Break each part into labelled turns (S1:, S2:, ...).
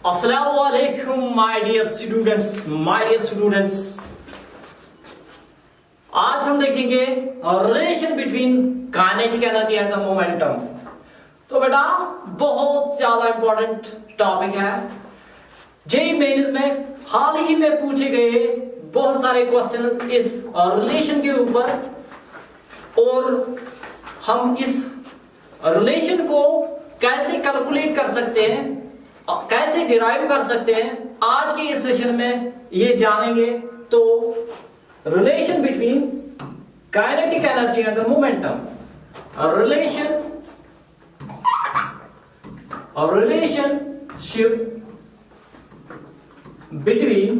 S1: Assalamualaikum my dear students. आज हम देखेंगे relation between kinetic energy and the momentum. तो बेटा बहुत ज्यादा इंपॉर्टेंट टॉपिक है। जेईई मेंस में हाल ही में पूछे गए बहुत सारे क्वेश्चन इस रिलेशन के ऊपर, और हम इस रिलेशन को कैसे कैलकुलेट कर सकते हैं, कैसे डिराइव कर सकते हैं, आज के इस सेशन में ये जानेंगे। तो relation between kinetic energy and the momentum, relationship between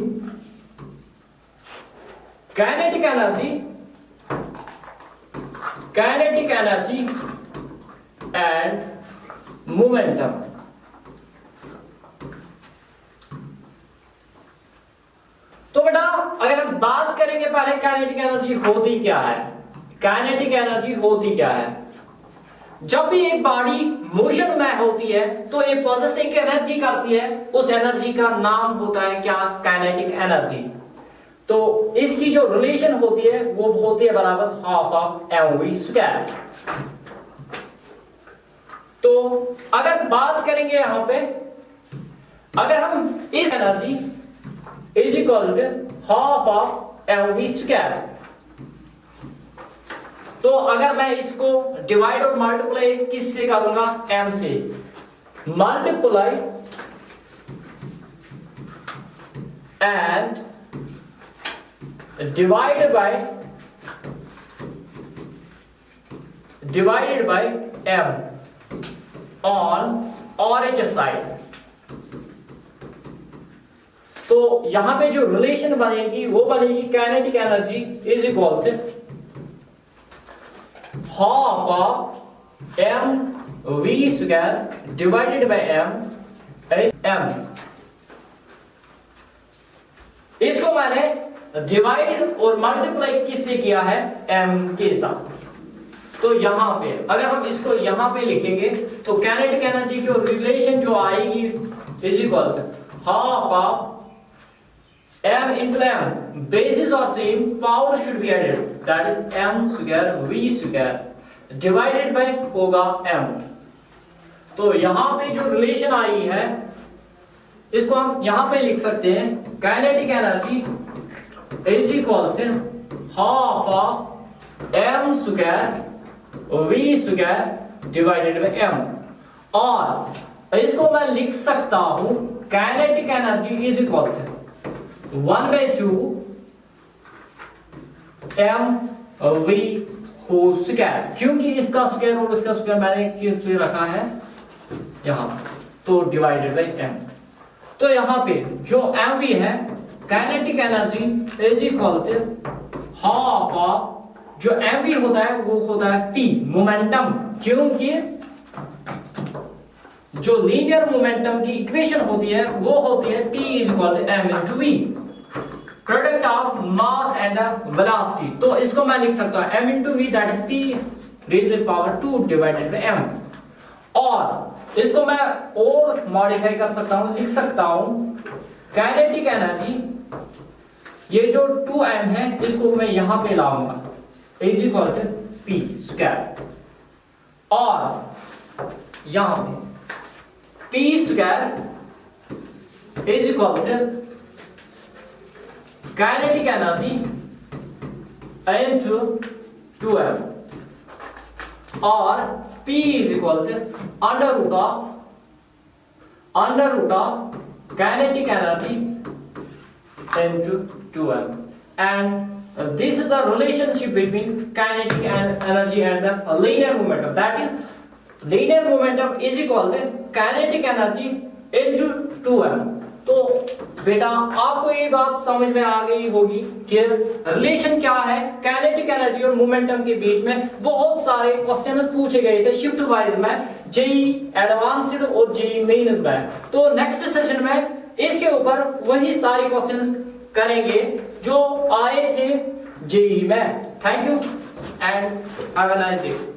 S1: kinetic energy and momentum. तो बेटा अगर हम बात करेंगे पहले काइनेटिक एनर्जी होती क्या है। काइनेटिक एनर्जी होती क्या है? जब भी एक बॉडी मोशन में होती है तो ये प्रोसेस एक एनर्जी करती है, उस एनर्जी का नाम होता है क्या? Kinetic energy. तो इसकी जो रिलेशन होती है वो होती है बराबर हाफ ऑफ mv स्क्वायर। तो अगर बात करेंगे यहां पे, अगर हम इस energy is equal to half of mv square, तो अगर मैं इसको डिवाइड और मल्टीप्लाई किससे करूंगा? m से। Multiply and divided by m on RHS side. तो यहां पे जो रिलेशन बनेगी वो बनेगी kinetic energy is equal to half of mv square divided by m। इसको मैंने डिवाइड और मल्टीप्लाई किससे किया है? m के साथ। तो यहां पे अगर हम इसको यहां पे लिखेंगे तो काइनेटिक एनर्जी की रिलेशन जो आएगी is equal to half of m into m, bases are same, power should be added, that is m square v square divided by होगा m। तो यहां पे जो रिलेशन आई है इसको हम यहां पे लिख सकते हैं kinetic energy is equal to half of m square v square divided by m। और इसको मैं लिख सकता हूं kinetic energy is equal to 1/2 mv whole square, क्योंकि इसका स्क्वायर और इसका स्क्वायर मैंने किस रखा है यहां, तो डिवाइडेड बाय m। तो यहां पे जो mv है kinetic energy is equal to half of जो mv होता है वो होता है p मोमेंटम, क्योंकि जो लीनियर मोमेंटम की इक्वेशन होती है वो होती है p is equal to m into v, product of mass and velocity. तो इसको मैं लिख सकता हूं m into v that is p raise to power 2 divided by m। और इसको मैं और मॉडिफाई कर सकता हूं, लिख सकता हूं काइनेटिक एनर्जी, ये जो 2m है इसको मैं यहां पे लाऊंगा is equal to p square, और यहां पे p square is equal to kinetic energy into 2m, और p is equal to under root of kinetic energy into 2m, and this is the relationship between kinetic energy and the linear momentum, that is linear momentum is equal to kinetic energy into 2m। तो बेटा आपको ये बात समझ में आ गई होगी कि रिलेशन क्या है काइनेटिक एनर्जी और मोमेंटम के बीच में। बहुत सारे क्वेश्चंस पूछे गए थे शिफ्ट वाइज में, जेईई एडवांस्ड और जेईई मेंस में। तो नेक्स्ट सेशन में इसके ऊपर वही सारे क्वेश्चंस करेंगे जो आए थे जेईई में। Thank you and have a nice day.